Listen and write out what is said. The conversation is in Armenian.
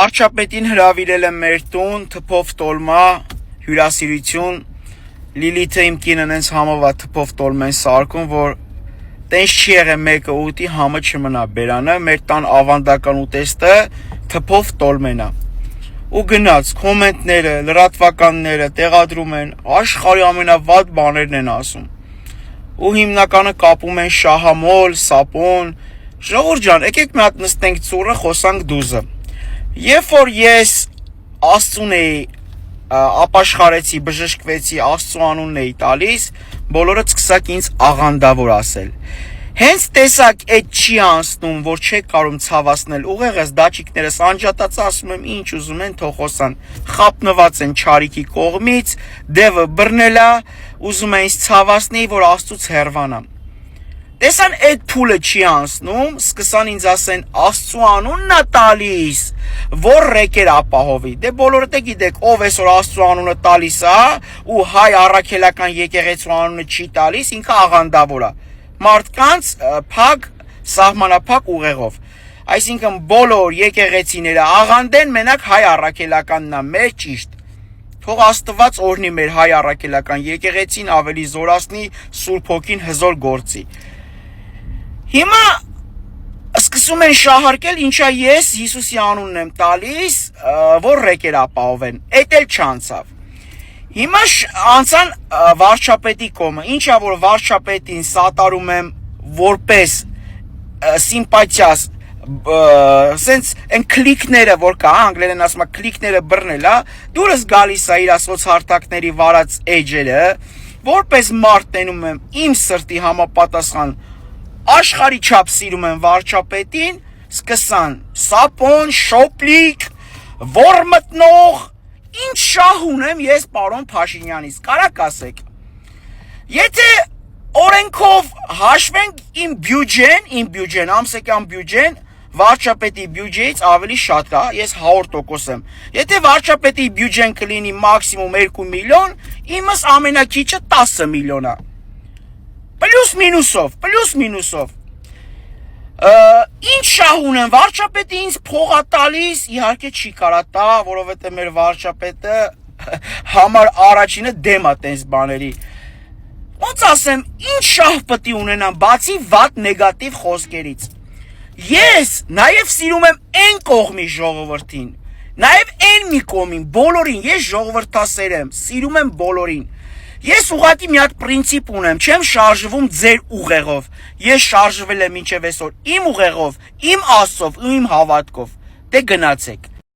Վարչապետին հրավիրել եմ մեր տուն, թփով տոլմա, հյուրասիրություն, Լիլիթը իմ կինն ենց համով է թփով տոլմեն սարքում, որ տենց չի եղել մեկը ուտի, համը չմնա բերանը, մեր տան ավանդական ուտեստը թփով տոլմենա։ Ու գնաց, կոմենտները, լրատվականները տեղադրում են, աշխարհի ամենավատ բաներն են ասում։ Ու հիմնականը կապում են շահամոլ, սապոն, ժողովուրդ ջան, եկեք մի հատ նստենք ծուռը, խոսանք դուզը։ Երբ որ ես Աստծուն էի ապաշխարեցի, բժշկվեցի, Աստծու անունն էի տալիս, բոլորը սկսակ ինձ աղանդավոր ասել։ Հենց տեսակ այդ չի անցնում, որ չեք կարող ցավացնել ուղեղս, դաչիկներս անջատած ասում եմ, ինչ ուզում են թող խոսան, խապնված են չարիքի կողմից, դևը բռնելա, ուզում են ինձ ցավացնի, որ Աստծուց հեռվանամ։ Տեսան այդ փուլը չի անցնում, սկսան ինձ ասեն Աստծու անունն է տալիս, որ ռեկեր ապահովի։ Դե բոլորդ գիտեք, ով այսօր Աստծու անունը տալիս է, ու հայ առաքելական եկեղեցու անունը չի տալիս, ինքը աղանդավոր է։ Մարդկանց փակ, սահմանափակ ուղեղով։ Այսինքն բոլոր եկեղեցիները աղանդեն, մենակ հայ առաքելականն է մեր ճիշտ։ Թող Աստված օրհնի մեր հայ առաքելական եկեղեցին, ավելի զորացնի, Սուրբ Հոգին հզոր գործի։ Հիմա սկսում են շահարկել, ինչա ես Հիսուսի անունն եմ տալիս, որ ռեկեր ապահովեն, էդ էլ չանցավ։ Հիմա անցան վարչապետի կողմը, ինչա որ վարչապետին սատարում եմ որպես սիմպաթիաս, սենց են կլիկները, որ կա, անգլերեն ասում է կլիկները բռնելա, դուրս գալիս է իր սոցհարթակների վարած էջերը, որպես մարդ տենում եմ իմ սրտի համապատասխան աշխարհի չափ սիրում եմ վարչապետին, սկսան սապոն, շոպլիկ, ոռմտնող, ինչ շահ ունեմ ես պարոն Փաշինյանից, կարակ ասեք։ Եթե օրենքով հաշվենք իմ բյուջեն, ամսեկյան բյուջեն, վարչապետի բյուջեից ավելի շատ է, ես 100% եմ։ Եթե վարչապետի բյուջեն կլինի մաքսիմում 2 միլիոն, իմս ամենակիչը 10 միլիոն է։ Պլյուս մինուսով։ Ինչ շահ ունեմ, վարչապետը ինձ փող է տալիս, իհարկե չի կարա տա, որովհետև մեր վարչապետը համար առաջինը դեմ է տենց բաների։ Ոնց ասեմ, ինչ շահ պետք է ունենամ, բացի վատ նեգատիվ խոսքերից։ Ես նաև սիրում եմ այն կողմի ժողովրդին, նաև այն մի կողմին, բոլորին, ես ժողովրդասեր եմ, սիրում եմ բոլորին։ Ես ուղղակի մի հատ պրինցիպ ունեմ, չեմ շարժվում ձեր ուղեղով, ես շարժվել եմ մինչև այսօր իմ ուղեղով, իմ Աստծով ու իմ հավատքով, դե գնացեք։